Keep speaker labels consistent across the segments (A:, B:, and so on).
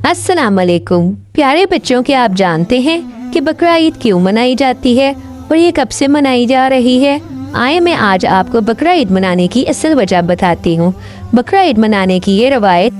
A: अस्सलाम वालेकुम। प्यारे बच्चों, क्या आप जानते हैं कि बकरा ईद क्यों मनाई जाती है और ये कब से मनाई जा रही है? आइए मैं आज आपको बकरा ईद मनाने की असल वजह बताती हूँ। बकरा ईद मनाने की ये रवायत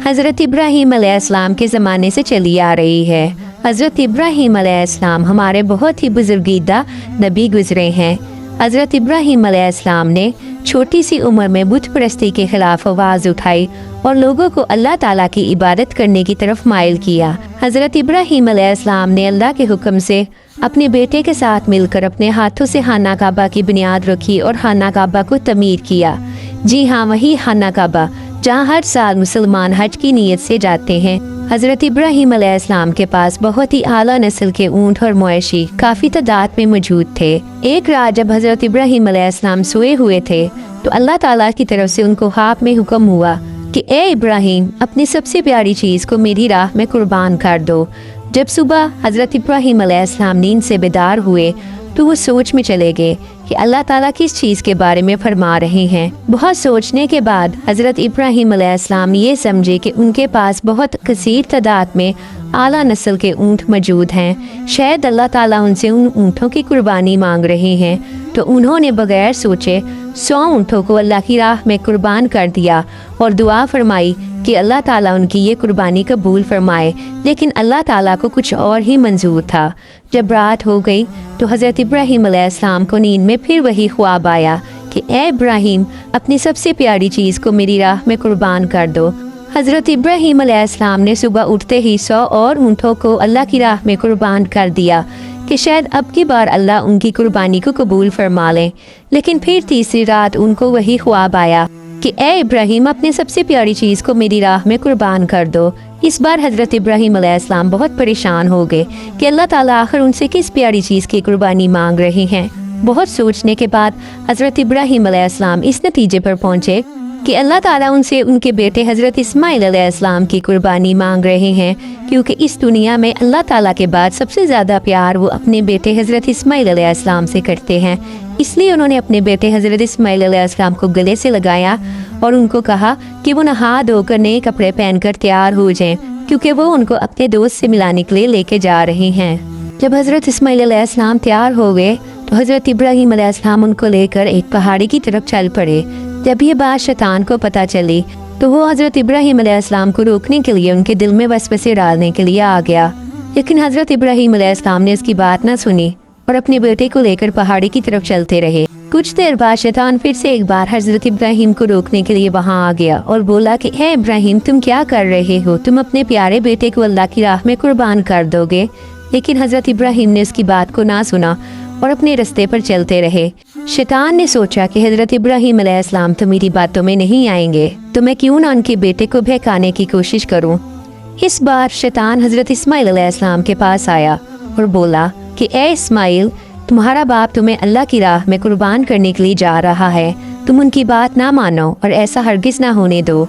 A: हज़रत इब्राहीम अलैहिस्सलाम के ज़माने से चली आ रही है। हज़रत इब्राहीम अलैहिस्सलाम हमारे बहुत ही बुजुर्गीदा नबी गुजरे हैं। हज़रत इब्राहीम अलैहिस्सलाम ने छोटी सी उम्र में बुत परस्ती के खिलाफ आवाज़ उठाई और लोगों को अल्लाह ताला की इबादत करने की तरफ माइल किया। हज़रत इब्राहीम अलैहिस्सलाम ने अल्लाह के हुक्म से अपने बेटे के साथ मिलकर अपने हाथों से खाना काबा की बुनियाद रखी और खाना काबा को तमीर किया। जी हाँ, वही खाना काबा जहाँ हर साल मुसलमान हज की नीयत से जाते हैं। हज़रत इब्राहीम अलैहिस्सलाम के पास बहुत ही आला नस्ल के ऊँट और मवेशी काफ़ी तादाद में मौजूद थे। एक रात जब हज़रत इब्राहीम अलैहिस्सलाम सोए हुए थे तो अल्लाह ताला की तरफ से उनको ख्वाब में हुक्म हुआ कि ए इब्राहीम, अपनी सबसे प्यारी चीज़ को मेरी राह में कुर्बान कर दो। जब सुबह हज़रत इब्राहीम अलैहिस्सलाम नींद से बेदार हुए तो वो सोच में चले गए कि अल्लाह ताला किस चीज़ के बारे में फरमा रहे हैं। बहुत सोचने के बाद हज़रत इब्राहीम अलैहिस्सलाम ये समझे कि उनके पास बहुत कसीर तादाद में आला नस्ल के ऊँट मौजूद हैं। शायद अल्लाह ताला उनसे उन ऊँटों की कुर्बानी मांग रहे हैं। तो उन्होंने बगैर सोचे 100 ऊँटों को अल्लाह की राह में कुर्बान कर दिया और दुआ फरमाई कि अल्लाह ताला उनकी ये कुर्बानी कबूल फरमाए। लेकिन अल्लाह ताला को कुछ और ही मंजूर था। जब रात हो गई तो हज़रत इब्राहीम अलैहिस्सलाम को नींद में फिर वही ख्वाब आया कि ए इब्राहीम, अपनी सबसे प्यारी चीज़ को मेरी राह में कुर्बान कर दो। हज़रत इब्राहीम अलैहिस्सलाम ने सुबह उठते ही 100 और ऊँटों को अल्लाह की राह में कुर्बान कर दिया कि शायद अब की बार अल्लाह उनकी कुर्बानी को कबूल फरमा लें। लेकिन फिर तीसरी रात उनको वही ख्वाब आया कि ए इब्राहीम, अपनी सबसे प्यारी चीज़ को मेरी राह में कुर्बान कर दो। इस बार हज़रत इब्राहीम अलैहिस्सलाम बहुत परेशान हो गए कि अल्लाह ताला आखिर उनसे किस प्यारी चीज़ की कुर्बानी मांग रहे हैं। बहुत सोचने के बाद हज़रत इब्राहीम अलैहिस्सलाम इस नतीजे पर पहुँचे कि अल्लाह ताला उनसे उनके बेटे हज़रत इस्माइल अलैहिस्सलाम की कुर्बानी मांग रहे हैं, क्योंकि इस दुनिया में अल्लाह ताला के बाद सबसे ज़्यादा प्यार वो अपने बेटे हज़रत इस्माइल अलैहिस्सलाम से करते हैं। इसलिए उन्होंने अपने बेटे हज़रत इस्माइल अलैहिस्सलाम को गले से लगाया और उनको कहा कि वो नहा धोकर नए कपड़े पहनकर तैयार हो जाएं, क्योंकि वो उनको अपने दोस्त से मिलाने के लिए लेके जा रहे हैं। जब हज़रत इस्माइल अलैहिस्सलाम तैयार हो गए तो हज़रत इब्राहीम अलैहिस्सलाम उनको लेकर एक पहाड़ी की तरफ चल पड़े। जब ये बात शैतान को पता चली तो वो हज़रत इब्राहीम अलैहिस्सलाम को रोकने के लिए उनके दिल में वसवसे डालने के लिए आ गया। लेकिन हज़रत इब्राहीम अलैहिस्सलाम ने उसकी बात न सुनी और अपने बेटे को लेकर पहाड़ी की तरफ चलते रहे। कुछ देर बाद शैतान फिर से एक बार हज़रत इब्राहीम को रोकने के लिए वहाँ आ गया और बोला कि हे इब्राहीम, तुम क्या कर रहे हो? तुम अपने प्यारे बेटे को अल्लाह की राह में कुर्बान कर दोगे। लेकिन हज़रत इब्राहीम ने उसकी बात को ना सुना और अपने रास्ते पर चलते रहे। शैतान ने सोचा कि हज़रत इब्राहीम अलैहिस्सलाम तो मेरी बातों में नहीं आएंगे, तो मैं क्यों ना उनके बेटे को बहकाने की कोशिश करूं। इस बार शैतान हज़रत इस्माइल अलैहिस्सलाम के पास आया और बोला कि ए इस्माइल, तुम्हारा बाप तुम्हें अल्लाह की राह में कुर्बान करने के लिए जा रहा है, तुम उनकी बात ना मानो और ऐसा हरगिज़ ना होने दो।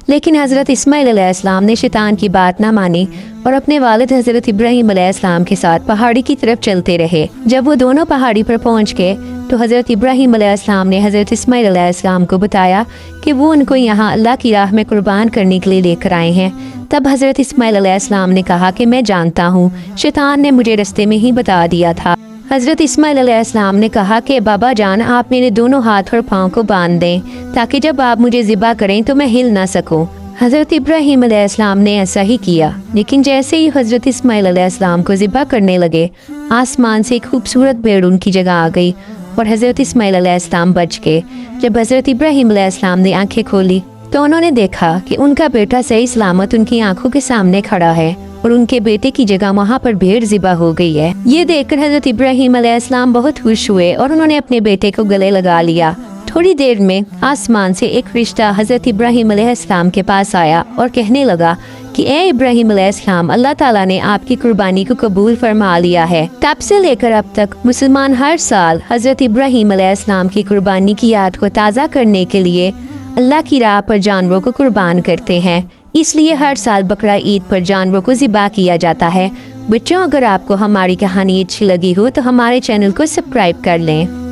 A: लेकिन हज़रत इस्माइल अलैहिस्सलाम ने शैतान की बात ना मानी और अपने वालिद हज़रत इब्राहीम अलैहिस्सलाम के साथ पहाड़ी की तरफ चलते रहे। जब वो दोनों पहाड़ी पर पहुंच गए तो हज़रत इब्राहीम अलैहिस्सलाम ने हज़रत इस्माइल अलैहिस्सलाम को बताया कि वो उनको यहाँ अल्लाह की राह में कुर्बान करने के लिए लेकर आए हैं। तब हज़रत इस्माइल अलैहिस्सलाम ने कहा कि मैं जानता हूँ, शैतान ने मुझे रास्ते में ही बता दिया था। हज़रत इस्माइल अलैहिस्सलाम ने कहा कि बाबा जान, आप मेरे दोनों हाथ और पाँव को बांध दें ताकि जब आप मुझे ज़िबा करें तो मैं हिल ना सकूं। हज़रत इब्राहीम अलैहिस्सलाम ने ऐसा ही किया। लेकिन जैसे ही हज़रत इस्माइल अलैहिस्सलाम को ज़िबा करने लगे, आसमान से एक खूबसूरत भेड़ उनकी जगह आ गई और हज़रत इस्माइल अलैहिस्सलाम बच गए। जब हज़रत इब्राहीम अलैहिस्सलाम ने आंखें खोली तो उन्होंने देखा कि उनका बेटा सही सलामत उनकी आंखों के सामने खड़ा है और उनके बेटे की जगह वहाँ पर भेड़ ज़िबा हो गई है। ये देखकर हज़रत इब्राहीम अलैहिस्सलाम बहुत खुश हुए और उन्होंने अपने बेटे को गले लगा लिया। थोड़ी देर में आसमान से एक रिश्ता हज़रत इब्राहीम अलैहिस्सलाम के पास आया और कहने लगा कि ए इब्राहीम अलैहिस्सलाम, अल्लाह ताला ने आपकी कुर्बानी को कबूल फरमा लिया है। तब से लेकर अब तक मुसलमान हर साल हज़रत इब्राहीम अलैहिस्सलाम की कुर्बानी की याद को ताज़ा करने के लिए अल्लाह की राह पर जानवरों को कुर्बान करते हैं। इसलिए हर साल बकरा ईद पर जानवरों को ज़िबा किया जाता है। बच्चों, अगर आपको हमारी कहानी अच्छी लगी हो तो हमारे चैनल को सब्सक्राइब कर लें।